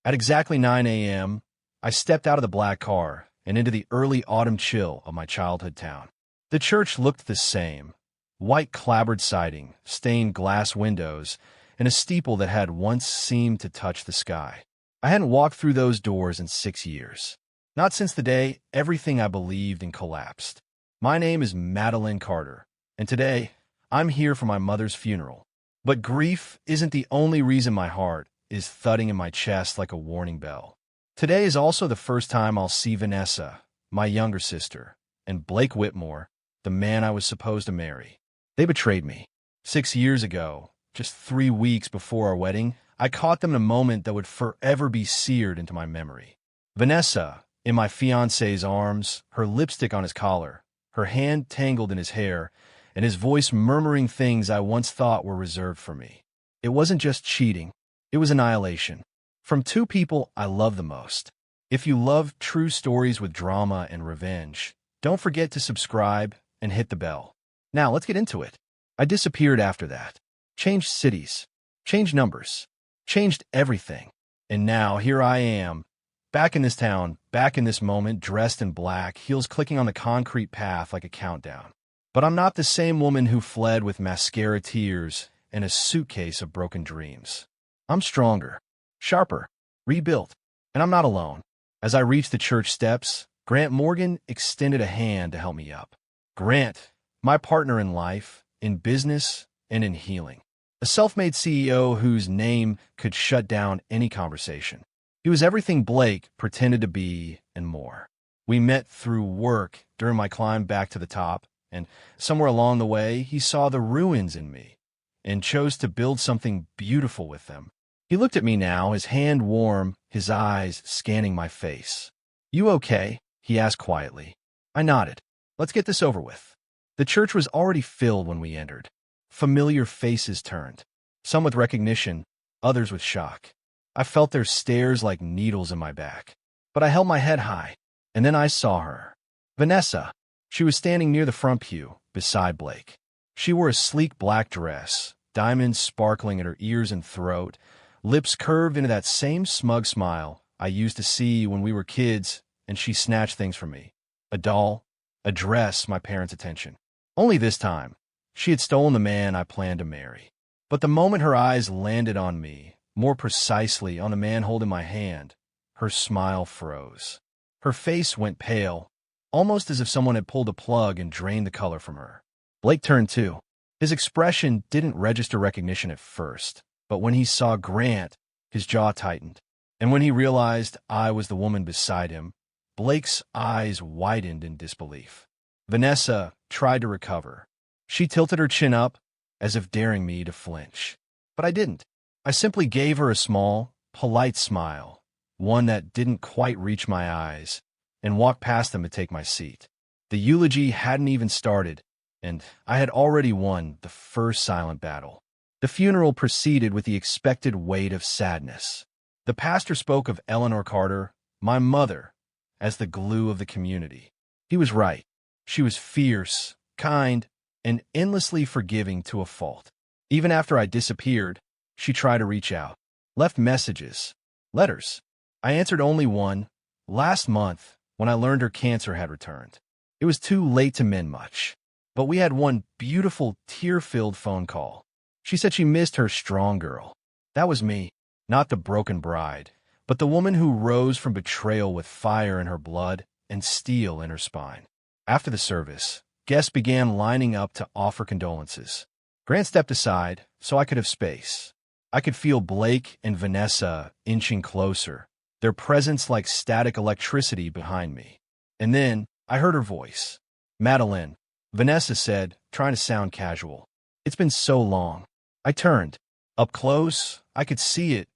At exactly 9 a.m., I stepped out of the black car and into the early autumn chill of my childhood town. The church looked the same: white clapboard siding, stained glass windows, and a steeple that had once seemed to touch the sky. I hadn't walked through those doors in 6 years. Not since the day everything I believed in collapsed. My name is Madeline Carter, and today I'm here for my mother's funeral. But grief isn't the only reason my heart is thudding in my chest like a warning bell. Today is also the first time I'll see Vanessa, my younger sister, and Blake Whitmore, the man I was supposed to marry. They betrayed me. 6 years ago, just 3 weeks before our wedding, I caught them in a moment that would forever be seared into my memory. Vanessa, in my fiancé's arms, her lipstick on his collar, her hand tangled in his hair, and his voice murmuring things I once thought were reserved for me. It wasn't just cheating, it was annihilation. From two people I love the most. If you love true stories with drama and revenge, don't forget to subscribe and hit the bell. Now let's get into it. I disappeared after that. Changed cities. Changed numbers. Changed everything. And now here I am, back in this town, back in this moment, dressed in black, heels clicking on the concrete path like a countdown. But I'm not the same woman who fled with mascara tears and a suitcase of broken dreams. I'm stronger, sharper, rebuilt, and I'm not alone. As I reached the church steps, Grant Morgan extended a hand to help me up. Grant, my partner in life, in business, and in healing. A self-made CEO whose name could shut down any conversation. He was everything Blake pretended to be and more. We met through work during my climb back to the top, and somewhere along the way, he saw the ruins in me and chose to build something beautiful with them. He looked at me now, his hand warm, his eyes scanning my face. "You okay?" he asked quietly. I nodded. "Let's get this over with." The church was already filled when we entered. Familiar faces turned, some with recognition, others with shock. I felt their stares like needles in my back. But I held my head high, and then I saw her. Vanessa. She was standing near the front pew, beside Blake. She wore a sleek black dress, diamonds sparkling at her ears and throat, lips curved into that same smug smile I used to see when we were kids, and she snatched things from me. A doll, a dress, my parents' attention. Only this time, she had stolen the man I planned to marry. But the moment her eyes landed on me, more precisely on the man holding my hand, her smile froze. Her face went pale, almost as if someone had pulled a plug and drained the color from her. Blake turned too. His expression didn't register recognition at first, but when he saw Grant, his jaw tightened. And when he realized I was the woman beside him, Blake's eyes widened in disbelief. Vanessa tried to recover. She tilted her chin up, as if daring me to flinch. But I didn't. I simply gave her a small, polite smile, one that didn't quite reach my eyes, and walked past them to take my seat. The eulogy hadn't even started, and I had already won the first silent battle. The funeral proceeded with the expected weight of sadness. The pastor spoke of Eleanor Carter, my mother, as the glue of the community. He was right. She was fierce, kind, and endlessly forgiving to a fault. Even after I disappeared, she tried to reach out, left messages, letters. I answered only one, last month, when I learned her cancer had returned. It was too late to mend much, but we had one beautiful, tear-filled phone call. She said she missed her strong girl. That was me, not the broken bride, but the woman who rose from betrayal with fire in her blood and steel in her spine. After the service, guests began lining up to offer condolences. Grant stepped aside so I could have space. I could feel Blake and Vanessa inching closer, their presence like static electricity behind me. And then I heard her voice. "Madeline," Vanessa said, trying to sound casual. "It's been so long." I turned. Up close, I could see it,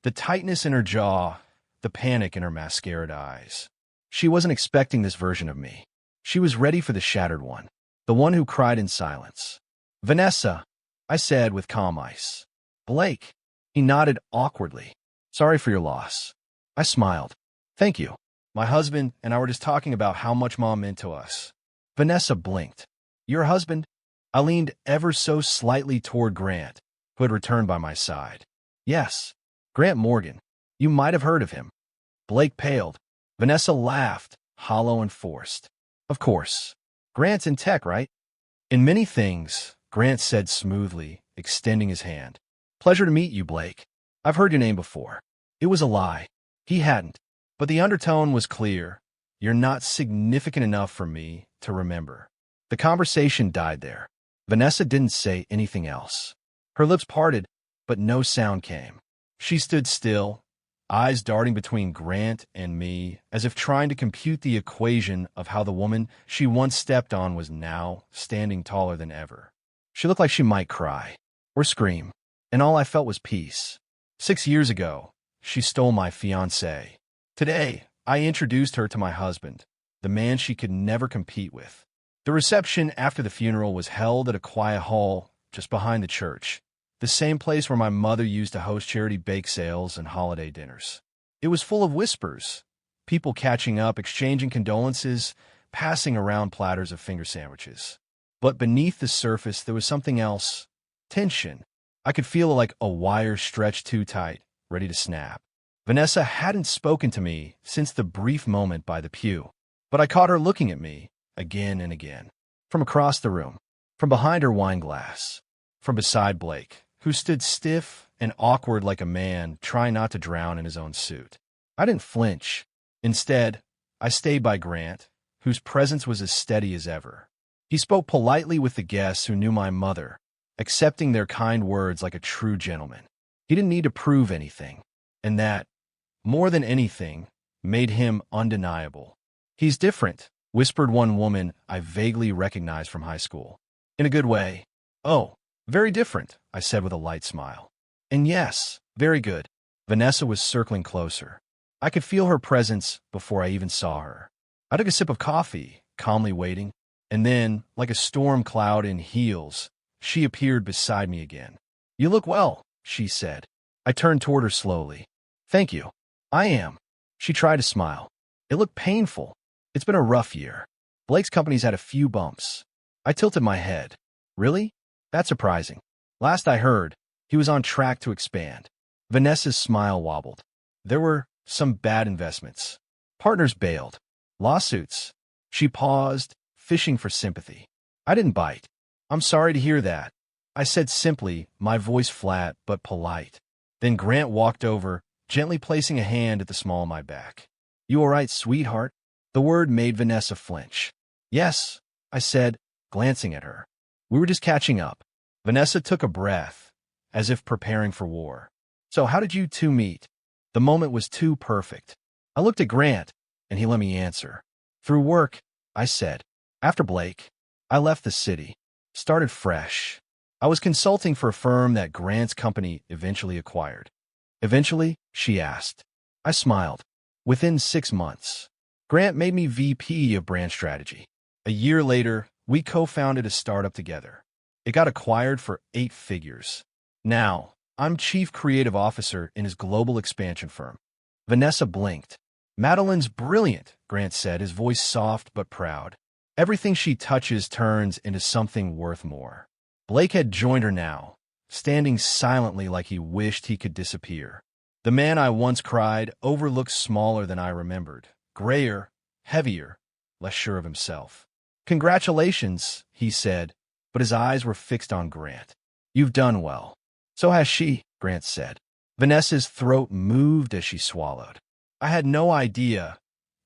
the tightness in her jaw, the panic in her mascaraed eyes. She wasn't expecting this version of me. She was ready for the shattered one, the one who cried in silence. "Vanessa," I said with calm ice. "Blake." He nodded awkwardly. "Sorry for your loss." I smiled. "Thank you. My husband and I were just talking about how much Mom meant to us." Vanessa blinked. "Your husband?" I leaned ever so slightly toward Grant, who had returned by my side. "Yes, Grant Morgan. You might have heard of him. Blake paled. Vanessa laughed, hollow and forced. Of course. Grant's in tech, right? In many things, Grant said smoothly, extending his hand. Pleasure to meet you, Blake. I've heard your name before. It was a lie. He hadn't. But the undertone was clear. You're not significant enough for me to remember. The conversation died there. Vanessa didn't say anything else. Her lips parted, but no sound came. She stood still, eyes darting between Grant and me, as if trying to compute the equation of how the woman she once stepped on was now standing taller than ever. She looked like she might cry or scream, and all I felt was peace. 6 years ago, she stole my fiancé. Today, I introduced her to my husband, the man she could never compete with. The reception after the funeral was held at a quiet hall just behind the church, the same place where my mother used to host charity bake sales and holiday dinners. It was full of whispers, people catching up, exchanging condolences, passing around platters of finger sandwiches. But beneath the surface, there was something else. Tension. I could feel it like a wire stretched too tight, ready to snap. Vanessa hadn't spoken to me since the brief moment by the pew, but I caught her looking at me again and again. From across the room, from behind her wine glass, from beside Blake, who stood stiff and awkward like a man trying not to drown in his own suit. I didn't flinch. Instead, I stayed by Grant, whose presence was as steady as ever. He spoke politely with the guests who knew my mother, accepting their kind words like a true gentleman. He didn't need to prove anything, and that, more than anything, made him undeniable. He's different, whispered one woman I vaguely recognized from high school. In a good way. Oh, very different, I said with a light smile. And yes, very good. Vanessa was circling closer. I could feel her presence before I even saw her. I took a sip of coffee, calmly waiting, and then, like a storm cloud in heels, she appeared beside me again. You look well, she said. I turned toward her slowly. Thank you. I am. She tried to smile. It looked painful. It's been a rough year. Blake's company's had a few bumps. I tilted my head. Really? That's surprising. Last I heard, he was on track to expand. Vanessa's smile wobbled. There were some bad investments. Partners bailed. Lawsuits. She paused, fishing for sympathy. I didn't bite. I'm sorry to hear that. I said simply, my voice flat but polite. Then Grant walked over, gently placing a hand at the small of my back. You all right, sweetheart? The word made Vanessa flinch. Yes, I said, glancing at her. We were just catching up. Vanessa took a breath, as if preparing for war. So how did you two meet? The moment was too perfect. I looked at Grant, and he let me answer. Through work, I said. After Blake, I left the city, started fresh. I was consulting for a firm that Grant's company eventually acquired. Eventually, she asked. I smiled. Within 6 months, Grant made me VP of brand strategy. A year later, we co-founded a startup together. It got acquired for 8 figures. Now, I'm chief creative officer in his global expansion firm. Vanessa blinked. Madeline's brilliant, Grant said, his voice soft but proud. Everything she touches turns into something worth more. Blake had joined her now, standing silently like he wished he could disappear. The man I once cried over looked smaller than I remembered, grayer, heavier, less sure of himself. Congratulations, he said, but his eyes were fixed on Grant. You've done well. So has she, Grant said. Vanessa's throat moved as she swallowed. I had no idea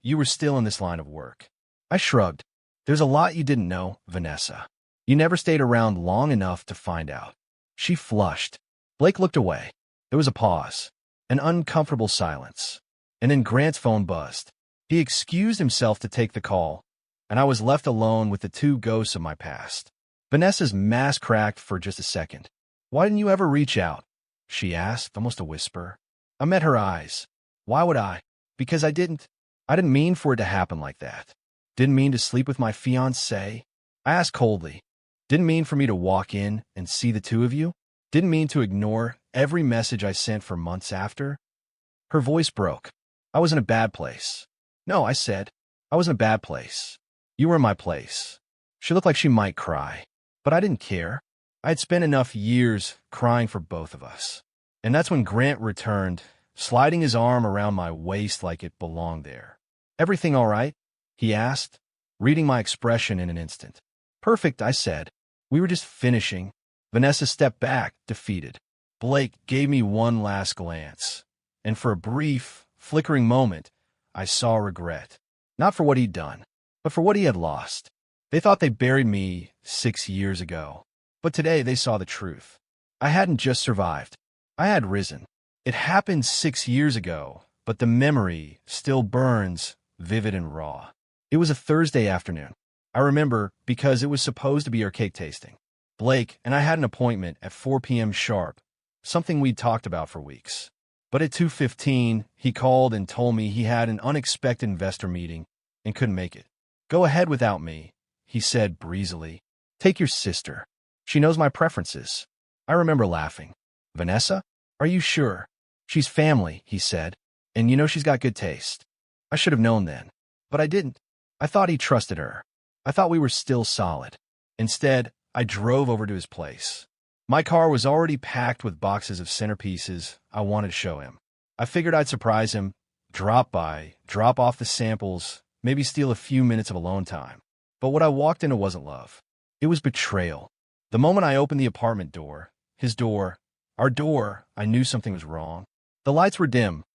you were still in this line of work. I shrugged. There's a lot you didn't know, Vanessa. You never stayed around long enough to find out. She flushed. Blake looked away. There was a pause, an uncomfortable silence. And then Grant's phone buzzed. He excused himself to take the call, and I was left alone with the 2 ghosts of my past. Vanessa's mask cracked for just a second. Why didn't you ever reach out? She asked, almost a whisper. I met her eyes. Why would I? Because I didn't mean for it to happen like that. Didn't mean to sleep with my fiancé. I asked coldly. Didn't mean for me to walk in and see the 2 of you. Didn't mean to ignore every message I sent for months after. Her voice broke. I was in a bad place. No, I said. I was in a bad place. You were in my place. She looked like she might cry, but I didn't care. I had spent enough years crying for both of us. And that's when Grant returned, sliding his arm around my waist like it belonged there. "Everything all right?" he asked, reading my expression in an instant. "Perfect," I said. "We were just finishing." Vanessa stepped back, defeated. Blake gave me one last glance, and for a brief, flickering moment, I saw regret. Not for what he'd done, but for what he had lost. They thought they buried me 6 years ago, but today they saw the truth. I hadn't just survived. I had risen. It happened 6 years ago, but the memory still burns, vivid and raw. It was a Thursday afternoon. I remember because it was supposed to be our cake tasting. Blake and I had an appointment at 4 p.m. sharp, something we'd talked about for weeks. But at 2:15, he called and told me he had an unexpected investor meeting and couldn't make it. "Go ahead without me," he said breezily. "Take your sister. She knows my preferences." I remember laughing. "Vanessa? Are you sure?" "She's family," he said, "and you know she's got good taste." I should have known then, but I didn't. I thought he trusted her. I thought we were still solid. Instead, I drove over to his place. My car was already packed with boxes of centerpieces I wanted to show him. I figured I'd surprise him, drop by, drop off the samples, maybe steal a few minutes of alone time. But what I walked into wasn't love. It was betrayal. The moment I opened the apartment door, his door, our door, I knew something was wrong. The lights were dim,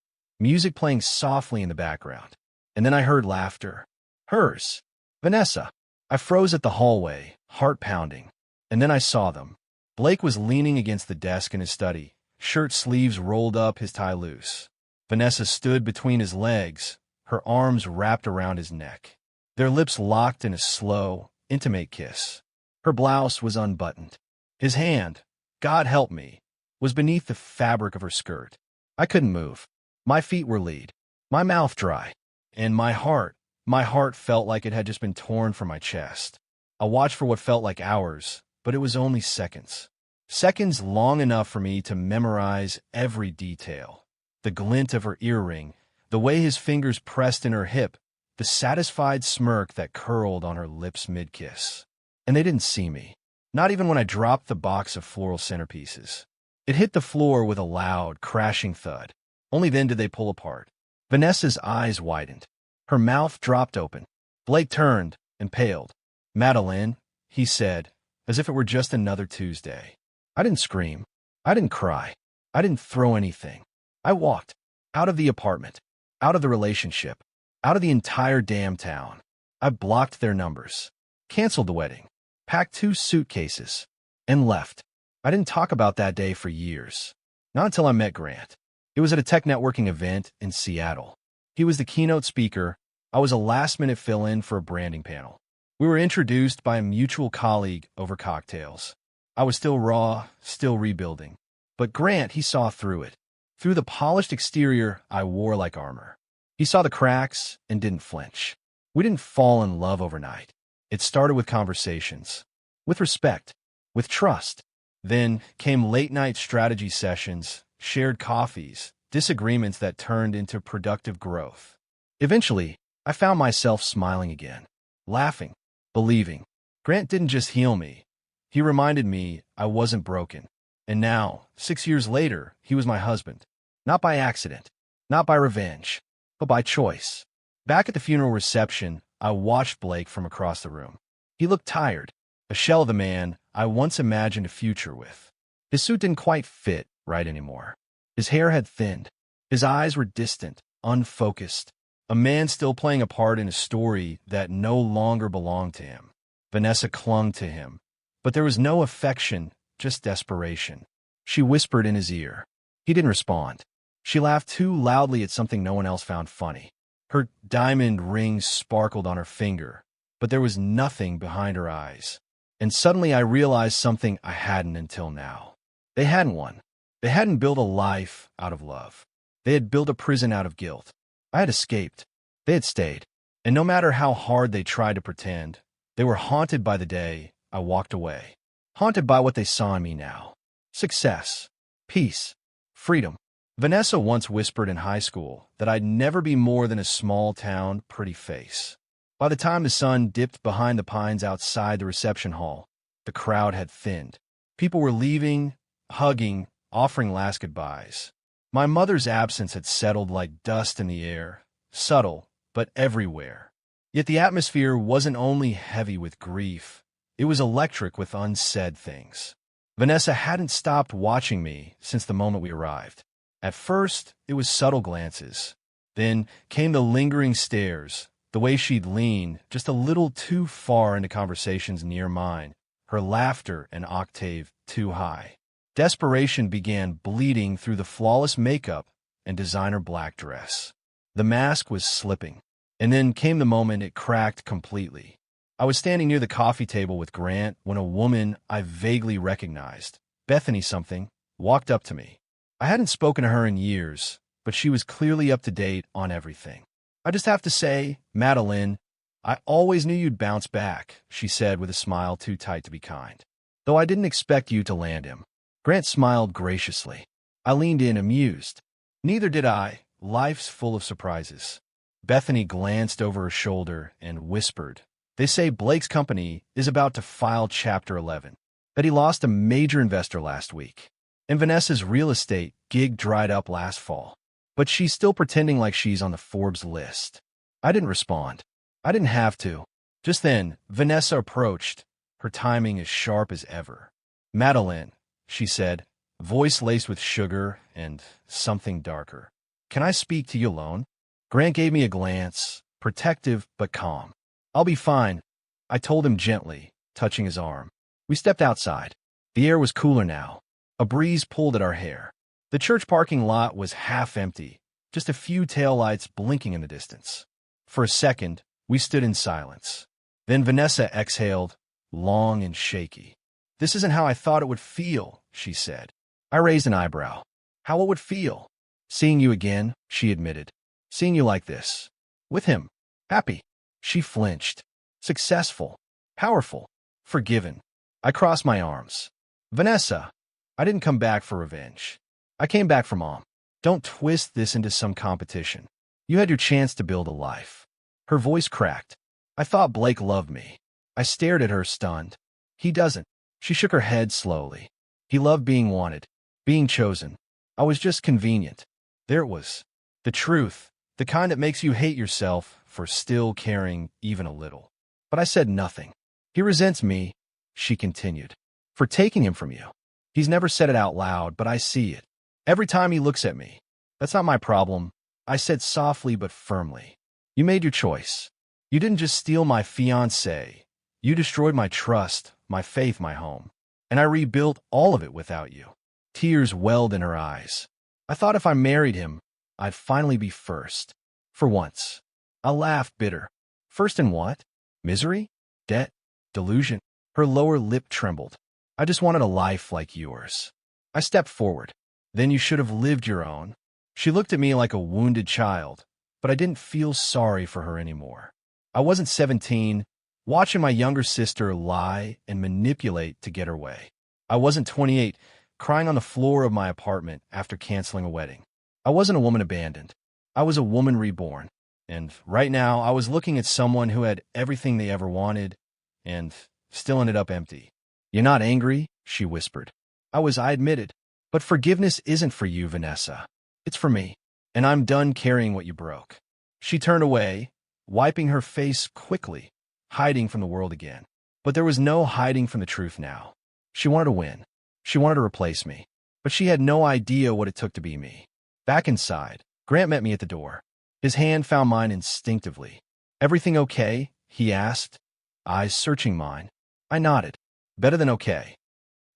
music playing softly in the background. And then I heard laughter. Hers. Vanessa. I froze at the hallway, heart pounding. And then I saw them. Blake was leaning against the desk in his study, shirt sleeves rolled up, his tie loose. Vanessa stood between his legs, her arms wrapped around his neck. Their lips locked in a slow, intimate kiss. Her blouse was unbuttoned. His hand, God help me, was beneath the fabric of her skirt. I couldn't move. My feet were lead, my mouth dry, and my heart felt like it had just been torn from my chest. I watched for what felt like hours, but it was only seconds. Seconds long enough for me to memorize every detail. The glint of her earring, the way his fingers pressed in her hip, the satisfied smirk that curled on her lips mid-kiss. And they didn't see me. Not even when I dropped the box of floral centerpieces. It hit the floor with a loud, crashing thud. Only then did they pull apart. Vanessa's eyes widened. Her mouth dropped open. Blake turned and paled. "Madeline," he said, as if it were just another Tuesday. I didn't scream. I didn't cry. I didn't throw anything. I walked out of the apartment, out of the relationship, out of the entire damn town. I blocked their numbers, canceled the wedding, packed 2 suitcases, and left. I didn't talk about that day for years. Not until I met Grant. It was at a tech networking event in Seattle. He was the keynote speaker. I was a last-minute fill-in for a branding panel. We were introduced by a mutual colleague over cocktails. I was still raw, still rebuilding. But Grant, he saw through it. Through the polished exterior I wore like armor. He saw the cracks and didn't flinch. We didn't fall in love overnight. It started with conversations, with respect, with trust. Then came late-night strategy sessions, shared coffees, disagreements that turned into productive growth. Eventually, I found myself smiling again, laughing, believing. Grant didn't just heal me. He reminded me I wasn't broken. And now, 6 years later, he was my husband. Not by accident, not by revenge, but by choice. Back at the funeral reception, I watched Blake from across the room. He looked tired, a shell of the man I once imagined a future with. His suit didn't quite fit right anymore. His hair had thinned. His eyes were distant, unfocused. A man still playing a part in a story that no longer belonged to him. Vanessa clung to him, but there was no affection, just desperation. She whispered in his ear. He didn't respond. She laughed too loudly at something no one else found funny. Her diamond rings sparkled on her finger, but there was nothing behind her eyes. And suddenly I realized something I hadn't until now. They hadn't won. They hadn't built a life out of love. They had built a prison out of guilt. I had escaped. They had stayed. And no matter how hard they tried to pretend, they were haunted by the day I walked away. Haunted by what they saw in me now. Success. Peace. Freedom. Vanessa once whispered in high school that I'd never be more than a small-town pretty face. By the time the sun dipped behind the pines outside the reception hall, the crowd had thinned. People were leaving, hugging, offering last goodbyes. My mother's absence had settled like dust in the air, subtle, but everywhere. Yet the atmosphere wasn't only heavy with grief, it was electric with unsaid things. Vanessa hadn't stopped watching me since the moment we arrived. At first, it was subtle glances. Then came the lingering stares, the way she'd lean just a little too far into conversations near mine, her laughter an octave too high. Desperation began bleeding through the flawless makeup and designer black dress. The mask was slipping, and then came the moment it cracked completely. I was standing near the coffee table with Grant when a woman I vaguely recognized, Bethany something, walked up to me. I hadn't spoken to her in years, but she was clearly up to date on everything. "I just have to say, Madeline, I always knew you'd bounce back," she said with a smile too tight to be kind. "Though I didn't expect you to land him." Grant smiled graciously. I leaned in, amused. "Neither did I. Life's full of surprises." Bethany glanced over her shoulder and whispered, "They say Blake's company is about to file Chapter 11, that he lost a major investor last week, and Vanessa's real estate gig dried up last fall. But she's still pretending like she's on the Forbes list." I didn't respond. I didn't have to. Just then, Vanessa approached, her timing as sharp as ever. "Madeline," she said, voice laced with sugar and something darker. "Can I speak to you alone?" Grant gave me a glance, protective but calm. "I'll be fine," I told him gently, touching his arm. We stepped outside. The air was cooler now. A breeze pulled at our hair. The church parking lot was half empty, just a few taillights blinking in the distance. For a second, we stood in silence. Then Vanessa exhaled, long and shaky. "This isn't how I thought it would feel," she said. I raised an eyebrow. "How it would feel?" "Seeing you again," she admitted. "Seeing you like this. With him. Happy." She flinched. "Successful. Powerful. Forgiven." I crossed my arms. "Vanessa, I didn't come back for revenge. I came back for Mom. Don't twist this into some competition. You had your chance to build a life." Her voice cracked. "I thought Blake loved me." I stared at her, stunned. "He doesn't." She shook her head slowly. "He loved being wanted, being chosen. I was just convenient." There it was. The truth, the kind that makes you hate yourself for still caring even a little. But I said nothing. "He resents me," she continued, "for taking him from you. He's never said it out loud, but I see it. Every time he looks at me. That's not my problem," I said softly but firmly. "You made your choice. You didn't just steal my fiancé. You destroyed my trust, my faith, my home. And I rebuilt all of it without you." Tears welled in her eyes. "I thought if I married him, I'd finally be first. For once." I laughed, bitter. "First in what? Misery? Debt? Delusion?" Her lower lip trembled. "I just wanted a life like yours." I stepped forward. "Then you should have lived your own." She looked at me like a wounded child, but I didn't feel sorry for her anymore. I wasn't 17, watching my younger sister lie and manipulate to get her way. I wasn't 28, crying on the floor of my apartment after canceling a wedding. I wasn't a woman abandoned. I was a woman reborn. And right now, I was looking at someone who had everything they ever wanted and still ended up empty. "You're not angry?" she whispered. I admitted. "But forgiveness isn't for you, Vanessa. It's for me. And I'm done carrying what you broke." She turned away, wiping her face quickly, hiding from the world again. But there was no hiding from the truth now. She wanted to win. She wanted to replace me. But she had no idea what it took to be me. Back inside, Grant met me at the door. His hand found mine instinctively. "Everything okay?" he asked, eyes searching mine. I nodded. "Better than okay."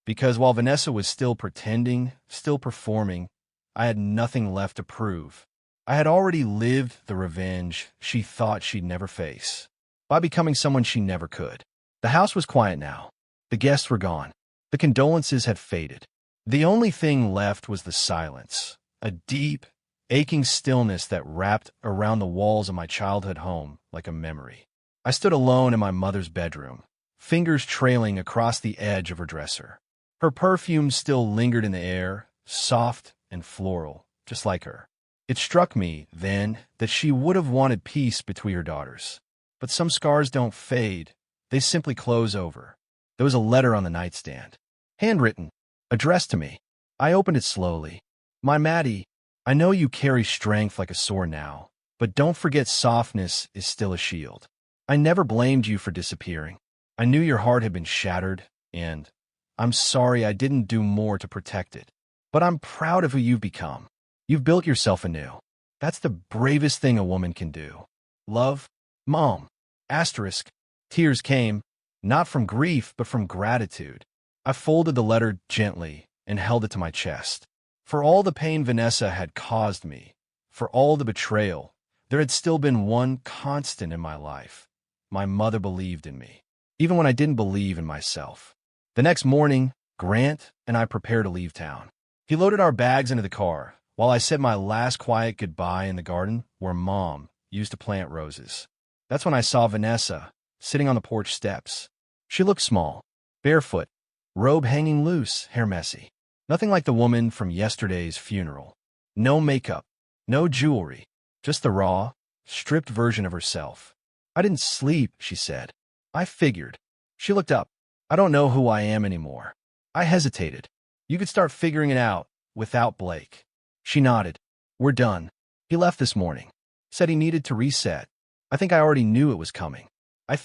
Because while Vanessa was still pretending, still performing, I had nothing left to prove. I had already lived the revenge she thought she'd never face, by becoming someone she never could. The house was quiet now. The guests were gone. The condolences had faded. The only thing left was the silence, a deep, aching stillness that wrapped around the walls of my childhood home like a memory. I stood alone in my mother's bedroom, fingers trailing across the edge of her dresser. Her perfume still lingered in the air, soft and floral, just like her. It struck me, then, that she would have wanted peace between her daughters. But some scars don't fade. They simply close over. There was a letter on the nightstand. Handwritten. Addressed to me. I opened it slowly. "My Maddie, I know you carry strength like a sword now, but don't forget softness is still a shield. I never blamed you for disappearing. I knew your heart had been shattered, and I'm sorry I didn't do more to protect it. But I'm proud of who you've become. You've built yourself anew. That's the bravest thing a woman can do. Love, Mom. Asterisk. Tears came, not from grief, but from gratitude. I folded the letter gently and held it to my chest. For all the pain Vanessa had caused me, for all the betrayal, there had still been one constant in my life. My mother believed in me, even when I didn't believe in myself. The next morning, Grant and I prepared to leave town. He loaded our bags into the car, while I said my last quiet goodbye in the garden where Mom used to plant roses. That's when I saw Vanessa sitting on the porch steps. She looked small, barefoot, robe hanging loose, hair messy. Nothing like the woman from yesterday's funeral. No makeup, no jewelry, just the raw, stripped version of herself. I didn't sleep, she said. I figured. She looked up. I don't know who I am anymore. I hesitated. You could start figuring it out without Blake. She nodded. We're done. He left this morning. Said he needed to reset. I think I already knew it was coming. I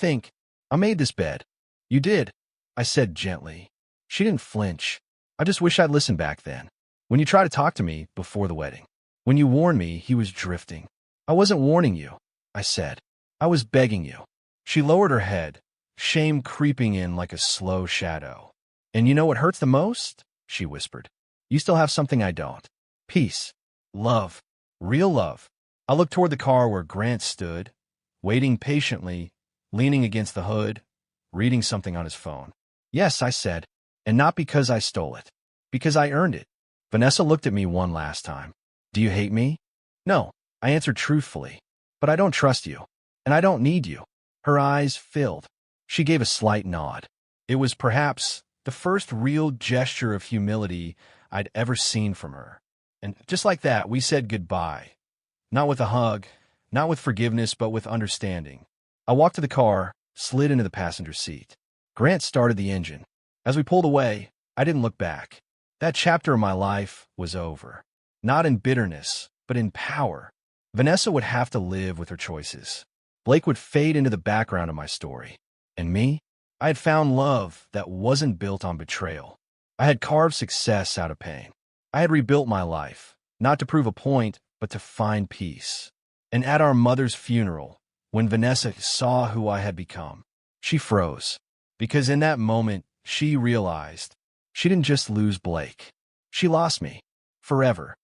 made this bed. You did, I said gently. She didn't flinch. I just wish I'd listened back then. When you tried to talk to me before the wedding. When you warned me he was drifting. I wasn't warning you, I said. I was begging you. She lowered her head, shame creeping in like a slow shadow. And you know what hurts the most? She whispered. You still have something I don't. Peace. Love. Real love. I looked toward the car where Grant stood, waiting patiently, leaning against the hood, reading something on his phone. Yes, I said, and not because I stole it. Because I earned it. Vanessa looked at me one last time. Do you hate me? No, I answered truthfully. But I don't trust you. And I don't need you. Her eyes filled. She gave a slight nod. It was perhaps the first real gesture of humility I'd ever seen from her. And just like that, we said goodbye. Not with a hug, not with forgiveness, but with understanding. I walked to the car, slid into the passenger seat. Grant started the engine. As we pulled away, I didn't look back. That chapter of my life was over. Not in bitterness, but in power. Vanessa would have to live with her choices. Blake would fade into the background of my story. And me? I had found love that wasn't built on betrayal. I had carved success out of pain. I had rebuilt my life, not to prove a point, but to find peace. And at our mother's funeral, when Vanessa saw who I had become, she froze. Because in that moment, she realized she didn't just lose Blake. She lost me. Forever.